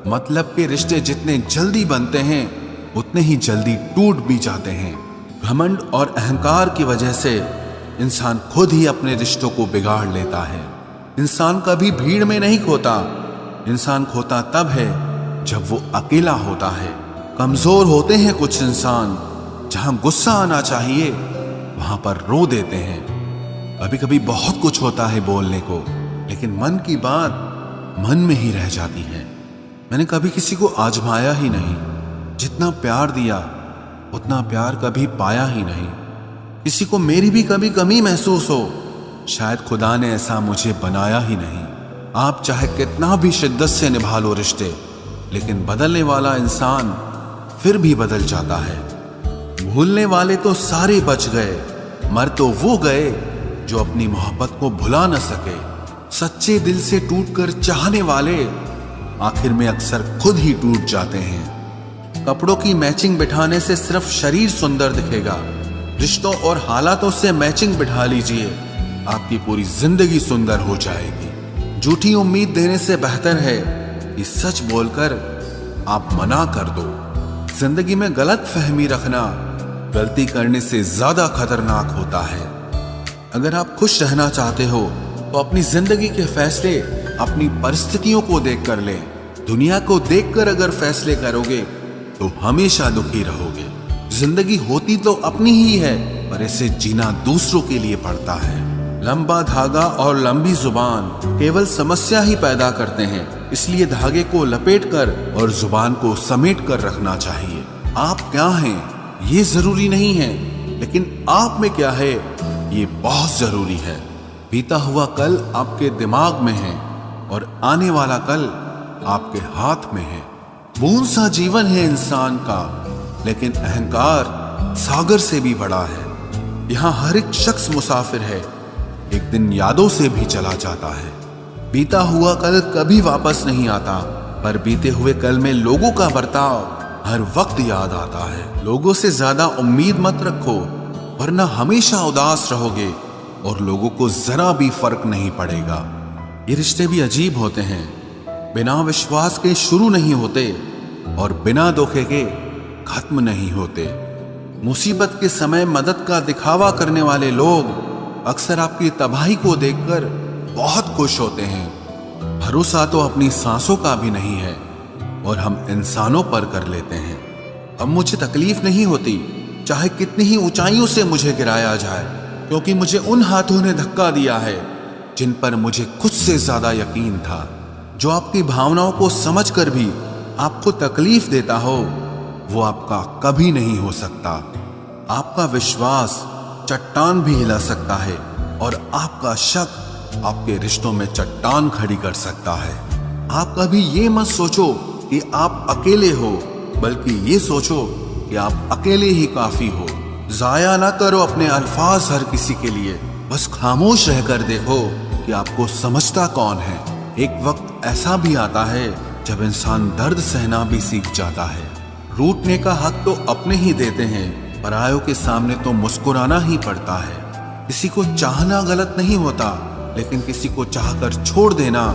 मतलब के रिश्ते जितने जल्दी बनते हैं उतने ही जल्दी टूट भी जाते हैं। घमंड और अहंकार की वजह से इंसान खुद ही अपने रिश्तों को बिगाड़ लेता है। इंसान कभी भीड़ में नहीं खोता, इंसान खोता तब है जब वो अकेला होता है। कमजोर होते हैं कुछ इंसान, जहां गुस्सा आना चाहिए वहां पर रो देते हैं। कभी कभी बहुत कुछ होता है बोलने को, लेकिन मन की बात मन में ही रह जाती है। मैंने कभी किसी को आजमाया ही नहीं, जितना प्यार दिया उतना प्यार कभी पाया ही नहीं। किसी को मेरी भी कभी कमी महसूस हो, शायद खुदा ने ऐसा मुझे बनाया ही नहीं। आप चाहे कितना भी शिद्दत से निभा लो रिश्ते, लेकिन बदलने वाला इंसान फिर भी बदल जाता है। भूलने वाले तो सारे बच गए, मर तो वो गए जो अपनी मोहब्बत को भुला न सके। सच्चे दिल से टूटकर चाहने वाले आखिर में अक्सर खुद ही टूट जाते हैं। कपड़ों की मैचिंग बिठाने से सिर्फ शरीर सुंदर दिखेगा, रिश्तों और हालातों से मैचिंग बिठा लीजिए, आपकी पूरी जिंदगी सुंदर हो जाएगी। झूठी उम्मीद देने से बेहतर है कि सच बोलकर आप मना कर दो। जिंदगी में गलत फहमी रखना गलती करने से ज्यादा खतरनाक होता है। अगर आप खुश रहना चाहते हो तो अपनी जिंदगी के फैसले अपनी परिस्थितियों को देखकर लें। दुनिया को देखकर अगर फैसले करोगे तो हमेशा दुखी रहोगे। जिंदगी होती तो अपनी ही है, पर इसे जीना दूसरों के लिए पड़ता है। लंबा धागा और लंबी जुबान केवल समस्या ही पैदा करते हैं, इसलिए धागे को लपेटकर और जुबान को समेट कर रखना चाहिए। आप क्या हैं ये जरूरी नहीं है, लेकिन आप में क्या है ये बहुत जरूरी है। बीता हुआ कल आपके दिमाग में है और आने वाला कल आपके हाथ में है। बूंद सा जीवन है इंसान का, लेकिन अहंकार सागर से भी बड़ा है। यहाँ हर एक शख्स मुसाफिर है, एक दिन यादों से भी चला जाता है। बीता हुआ कल कभी वापस नहीं आता, पर बीते हुए कल में लोगों का बर्ताव हर वक्त याद आता है। लोगों से ज्यादा उम्मीद मत रखो, वरना हमेशा उदास रहोगे और लोगों को जरा भी फर्क नहीं पड़ेगा। ये रिश्ते भी अजीब होते हैं, बिना विश्वास के शुरू नहीं होते और बिना धोखे के खत्म नहीं होते। मुसीबत के समय मदद का दिखावा करने वाले लोग अक्सर आपकी तबाही को देखकर बहुत खुश होते हैं। भरोसा तो अपनी सांसों का भी नहीं है और हम इंसानों पर कर लेते हैं। अब मुझे तकलीफ नहीं होती चाहे कितनी ही ऊंचाइयों से मुझे गिराया जाए, क्योंकि मुझे उन हाथों ने धक्का दिया है जिन पर मुझे खुद से ज्यादा यकीन था। जो आपकी भावनाओं को समझकर भी आपको तकलीफ देता हो वो आपका कभी नहीं हो सकता। आपका विश्वास चट्टान भी हिला सकता है और आपका शक आपके रिश्तों में चट्टान खड़ी कर सकता है। आप कभी ये मत सोचो कि आप अकेले हो, बल्कि ये सोचो कि आप अकेले ही काफी हो। जाया ना करो अपने अल्फाज हर किसी के लिए, बस खामोश रहकर देखो कि आपको समझता कौन है। एक वक्त ऐसा भी आता है जब इंसान दर्द सहना भी सीख जाता है। रूठने का हक तो अपने ही देते हैं, परायों के सामने तो मुस्कुराना ही पड़ता है। किसी को चाहना गलत नहीं होता, लेकिन किसी को चाहकर छोड़ देना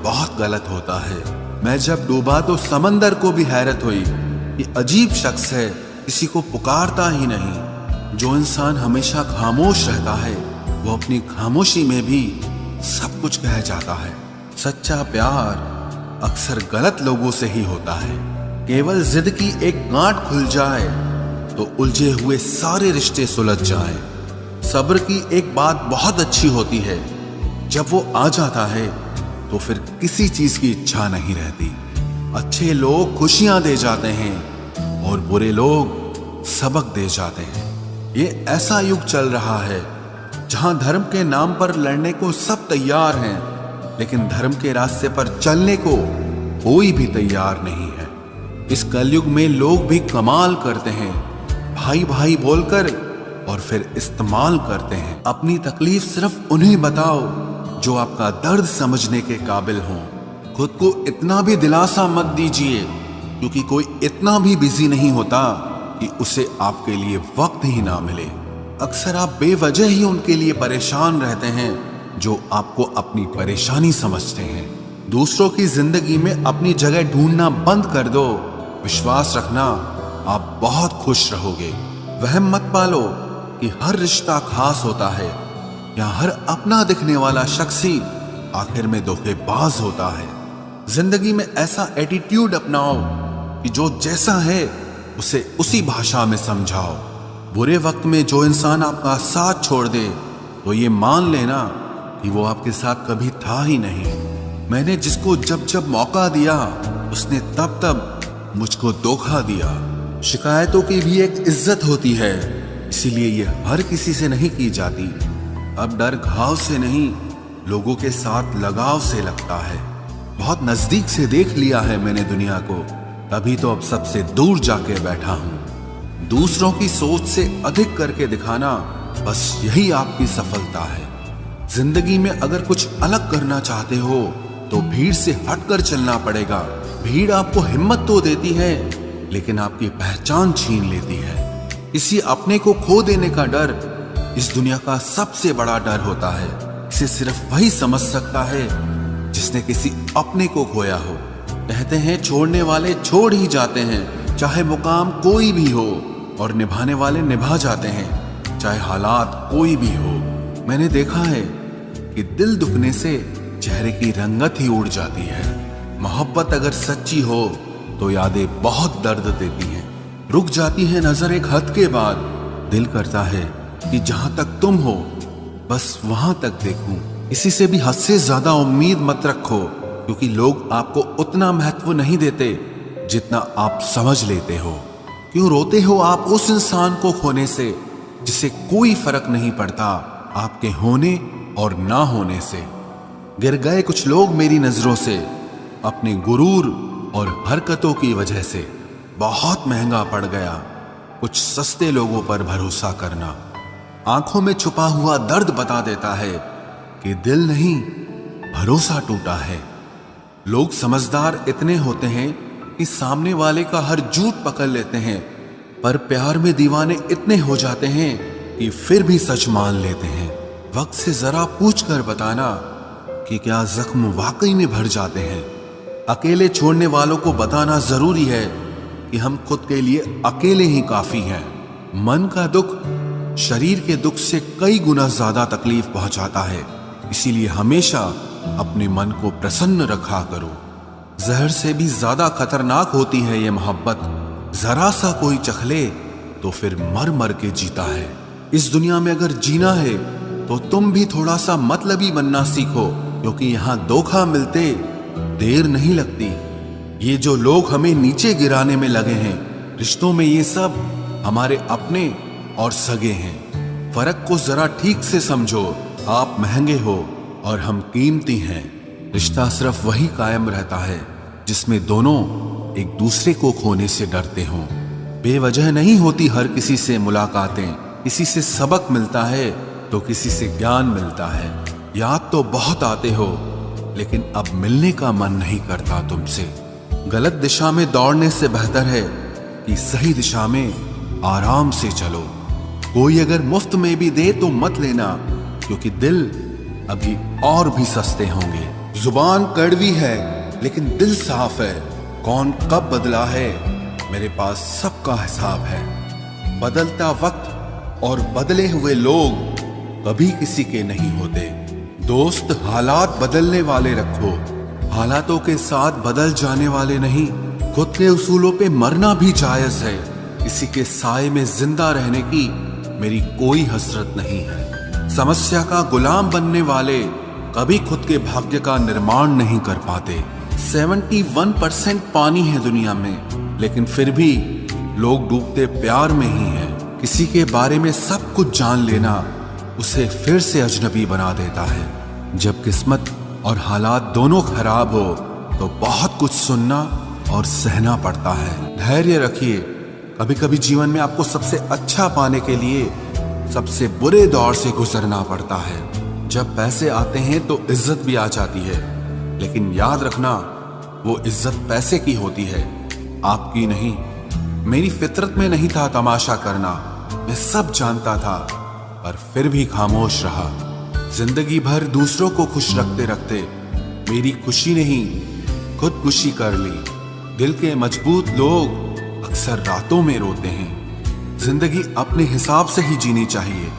बहुत गलत होता है। मैं जब डूबा तो समंदर को भी हैरत हुई, ये अजीब शख्स है, किसी को पुकारता ही नहीं। जो इंसान हमेशा खामोश रहता है वो अपनी खामोशी में भी सब कुछ कह जाता है। सच्चा प्यार अक्सर गलत लोगों से ही होता है। केवल जिद की एक गांठ खुल जाए तो उलझे हुए सारे रिश्ते सुलझ जाएं। सब्र की एक बात बहुत अच्छी होती है, जब वो आ जाता है तो फिर किसी चीज की इच्छा नहीं रहती। अच्छे लोग खुशियां दे जाते हैं और बुरे लोग सबक दे जाते हैं। ये ऐसा युग चल रहा है जहां धर्म के नाम पर लड़ने को सब तैयार हैं, लेकिन धर्म के रास्ते पर चलने को कोई भी तैयार नहीं है। इस कलयुग में लोग भी कमाल करते हैं, भाई भाई बोलकर और फिर इस्तेमाल करते हैं। अपनी तकलीफ सिर्फ उन्हें बताओ जो आपका दर्द समझने के काबिल हों। खुद को इतना भी दिलासा मत दीजिए, क्योंकि कोई इतना भी बिजी नहीं होता कि उसे आपके लिए वक्त ही ना मिले। अक्सर आप बेवजह ही उनके लिए परेशान रहते हैं जो आपको अपनी परेशानी समझते हैं। दूसरों की जिंदगी में अपनी जगह ढूंढना बंद कर दो। विश्वास रखना, आप बहुत खुश रहोगे। वहम मत पालो कि हर रिश्ता खास होता है या हर अपना दिखने वाला शख्स ही आखिर में धोखेबाज होता है। जिंदगी में ऐसा एटीट्यूड अपनाओ कि जो जैसा है उसे उसी भाषा में समझाओ। बुरे वक्त में जो इंसान आपका साथ छोड़ दे तो ये मान लेना कि वो आपके साथ कभी था ही नहीं। मैंने जिसको जब जब मौका दिया उसने तब तब मुझको धोखा दिया। शिकायतों की भी एक इज्जत होती है, इसीलिए ये हर किसी से नहीं की जाती। अब डर घाव से नहीं, लोगों के साथ लगाव से लगता है। बहुत नजदीक से देख लिया है मैंने दुनिया को, तभी तो अब सबसे दूर जाके बैठा हूं। दूसरों की सोच से अधिक करके दिखाना, बस यही आपकी सफलता है। जिंदगी में अगर कुछ अलग करना चाहते हो तो भीड़ से हटकर चलना पड़ेगा। भीड़ आपको हिम्मत तो देती है लेकिन आपकी पहचान छीन लेती है। किसी अपने को खो देने का डर इस दुनिया का सबसे बड़ा डर होता है। इसे सिर्फ वही समझ सकता है जिसने किसी अपने को खोया हो। कहते हैं छोड़ने वाले छोड़ ही जाते हैं, चाहे मुकाम कोई भी हो, और निभाने वाले निभा जाते हैं, चाहे हालात कोई भी हो। मैंने देखा है कि दिल दुखने से चेहरे की रंगत ही उड़ जाती है। मोहब्बत अगर सच्ची हो तो यादें बहुत दर्द देती हैं। रुक जाती है नजर एक हद के बाद। दिल करता है कि जहां तक तुम हो बस वहां तक देखूं। किसी से भी हद से ज्यादा उम्मीद मत रखो, क्योंकि लोग आपको उतना महत्व नहीं देते जितना आप समझ लेते हो। क्यों रोते हो आप उस इंसान को खोने से जिसे कोई फर्क नहीं पड़ता आपके होने और ना होने से। गिर गए कुछ लोग मेरी नजरों से अपने गुरूर और हरकतों की वजह से। बहुत महंगा पड़ गया कुछ सस्ते लोगों पर भरोसा करना। आंखों में छुपा हुआ दर्द बता देता है कि दिल नहीं, भरोसा टूटा है। लोग समझदार इतने होते हैं कि सामने वाले का हर झूठ पकड़ लेते हैं, पर प्यार में दीवाने इतने हो जाते हैं कि फिर भी सच मान लेते हैं। वक्त से जरा पूछ कर बताना कि क्या जख्म वाकई में भर जाते हैं। अकेले छोड़ने वालों को बताना जरूरी है कि हम खुद के लिए अकेले ही काफी हैं। मन का दुख शरीर के दुख से कई गुना ज्यादा तकलीफ पहुंचाता है, इसीलिए हमेशा अपने मन को प्रसन्न रखा करो। जहर से भी ज्यादा खतरनाक होती है ये मोहब्बत। जरा सा कोई चखले तो फिर मर मर के जीता है। इस दुनिया में अगर जीना है तो तुम भी थोड़ा सा मतलबी बनना सीखो, क्योंकि यहां धोखा मिलते देर नहीं लगती। ये जो लोग हमें नीचे गिराने में लगे हैं, रिश्तों में ये सब हमारे अपने और सगे हैं। फर्क को जरा ठीक से समझो। आप महंगे हो और हम कीमती हैं। रिश्ता सिर्फ वही कायम रहता है जिसमें दोनों एक दूसरे को खोने से डरते हों। बेवजह नहीं होती हर किसी से मुलाकातें। किसी से सबक मिलता है तो किसी से ज्ञान मिलता है। याद तो बहुत आते हो लेकिन अब मिलने का मन नहीं करता तुमसे। गलत दिशा में दौड़ने से बेहतर है कि सही दिशा में आराम से चलो। कोई अगर मुफ्त में भी दे तो मत लेना, क्योंकि दिल अभी और भी सस्ते होंगे। जुबान कड़वी है लेकिन दिल साफ है। कौन कब बदला है मेरे पास सबका हिसाब है। बदलता वक्त और बदले हुए लोग कभी किसी के नहीं होते। दोस्त हालात बदलने वाले रखो, हालातों के साथ बदल जाने वाले नहीं। खुद के उसूलों पे मरना भी जायज है। किसी के साए में जिंदा रहने की मेरी कोई हसरत नहीं है। समस्या का गुलाम बनने वाले कभी खुद के भाग्य का निर्माण नहीं कर पाते। 71% पानी है दुनिया में, लेकिन फिर भी लोग डूबते प्यार में ही हैं। किसी के बारे में सब कुछ जान लेना उसे फिर से अजनबी बना देता है। जब किस्मत और हालात दोनों खराब हो तो बहुत कुछ सुनना और सहना पड़ता है। धैर्य रखिए। कभी कभी जीवन में आपको सबसे अच्छा पाने के लिए सबसे बुरे दौर से गुजरना पड़ता है। जब पैसे आते हैं तो इज्जत भी आ जाती है, लेकिन याद रखना वो इज्जत पैसे की होती है, आपकी नहीं। मेरी फितरत में नहीं था तमाशा करना, मैं सब जानता था, पर फिर भी खामोश रहा। जिंदगी भर दूसरों को खुश रखते रखते मेरी खुशी ने ही खुदकुशी कर ली। दिल के मजबूत लोग अक्सर रातों में रोते हैं। जिंदगी अपने हिसाब से ही जीनी चाहिए।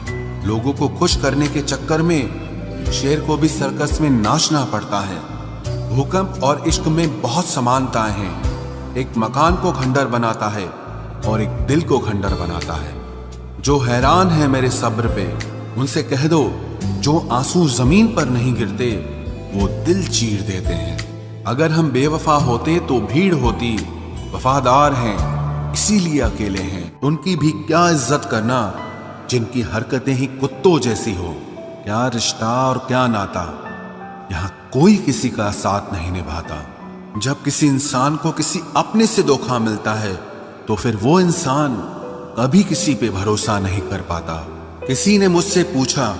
लोगों को खुश करने के चक्कर में शेर को भी सर्कस में नाचना पड़ता है। भूकंप और इश्क में बहुत समानताएं हैं। एक मकान को खंडर बनाता है और एक दिल को खंडर बनाता है। जो हैरान है मेरे सब्र पे, उनसे कह दो जो आंसू जमीन पर नहीं गिरते वो दिल चीर देते हैं। अगर हम बेवफा होते तो भीड़ होती, वफादार हैं इसीलिए अकेले हैं। उनकी भी क्या इज्जत करना जिनकी हरकतें ही कुत्तों जैसी हो। क्या रिश्ता और क्या नाता, यहाँ कोई किसी का साथ नहीं निभाता। जब किसी इंसान को किसी अपने से धोखा मिलता है तो फिर वो इंसान कभी किसी पे भरोसा नहीं कर पाता। किसी ने मुझसे पूछा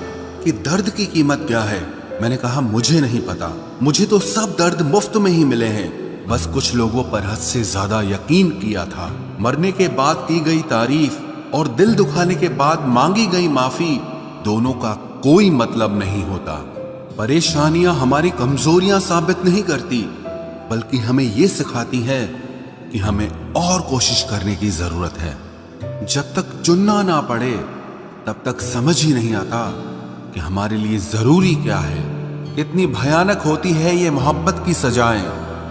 कि दर्द की कीमत क्या है। मैंने कहा मुझे नहीं पता, मुझे तो सब दर्द मुफ्त में ही मिले हैं। बस कुछ लोगों पर हद से ज्यादा यकीन किया था। मरने के बाद की गई तारीफ और दिल दुखाने के बाद मांगी गई माफी, दोनों का कोई मतलब नहीं होता। परेशानियां हमारी कमजोरियां साबित नहीं करती, बल्कि हमें ये सिखाती है कि हमें और कोशिश करने की जरूरत है। जब तक चुनना ना पड़े तब तक समझ ही नहीं आता कि हमारे लिए जरूरी क्या है। कितनी भयानक होती है ये मोहब्बत की सजाएं।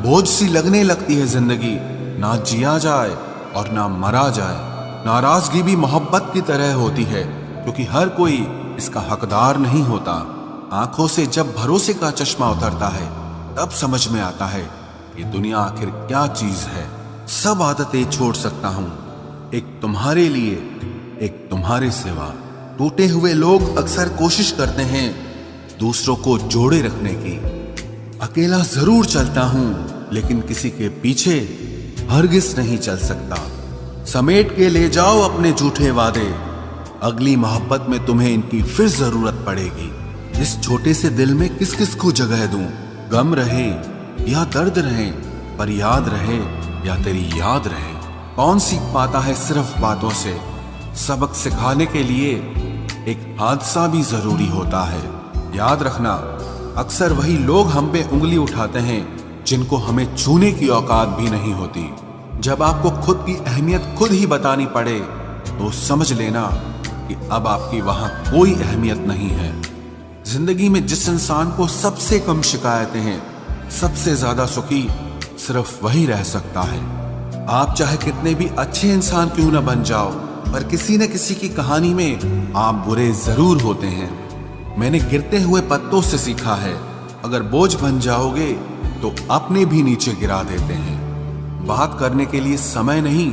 बोझ सी लगने लगती है जिंदगी, ना जिया जाए और ना मरा जाए। नाराजगी भी मोहब्बत की तरह होती है, क्योंकि हर कोई इसका हकदार नहीं होता। आंखों से जब भरोसे का चश्मा उतरता है तब समझ में आता है ये दुनिया आखिर क्या चीज है। सब आदतें छोड़ सकता हूं एक तुम्हारे लिए, एक तुम्हारे सिवा। टूटे हुए लोग अक्सर कोशिश करते हैं दूसरों को जोड़े रखने की। अकेला जरूर चलता हूं लेकिन किसी के पीछे हरगिज नहीं चल सकता। समेट के ले जाओ अपने झूठे वादे, अगली मोहब्बत में तुम्हें इनकी फिर जरूरत पड़ेगी। इस छोटे से दिल में किस किस को जगह दूं, गम रहे या दर्द रहे, पर याद रहे या तेरी याद रहे। कौन सीख पाता है सिर्फ बातों से, सबक सिखाने के लिए एक हादसा भी जरूरी होता है। याद रखना, अक्सर वही लोग हम पे उंगली उठाते हैं जिनको हमें छूने की औकात भी नहीं होती। जब आपको खुद की अहमियत खुद ही बतानी पड़े तो समझ लेना कि अब आपकी वहां कोई अहमियत नहीं है। जिंदगी में जिस इंसान को सबसे कम शिकायतें हैं, सबसे ज्यादा सुखी सिर्फ वही रह सकता है। आप चाहे कितने भी अच्छे इंसान क्यों न बन जाओ, पर किसी न किसी की कहानी में आप बुरे जरूर होते हैं। मैंने गिरते हुए पत्तों से सीखा है, अगर बोझ बन जाओगे तो अपने भी नीचे गिरा देते हैं। बात करने के लिए समय नहीं,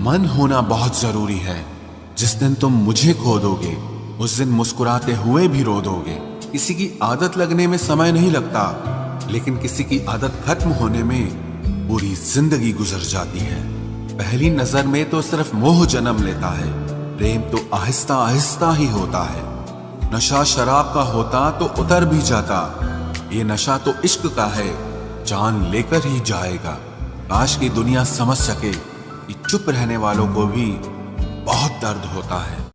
मन होना बहुत जरूरी है। जिस दिन तुम मुझे खो दोगे उस दिन मुस्कुराते हुए भी रो दोगे। किसी की आदत लगने में समय नहीं लगता, लेकिन किसी की आदत खत्म होने में पूरी जिंदगी गुजर जाती है। पहली नजर में तो सिर्फ मोह जन्म लेता है, प्रेम तो आहिस्ता आहिस्ता ही होता है। नशा शराब का होता तो उतर भी जाता, ये नशा तो इश्क का है, जान लेकर ही जाएगा। काश की दुनिया समझ सके कि चुप रहने वालों को भी बहुत दर्द होता है।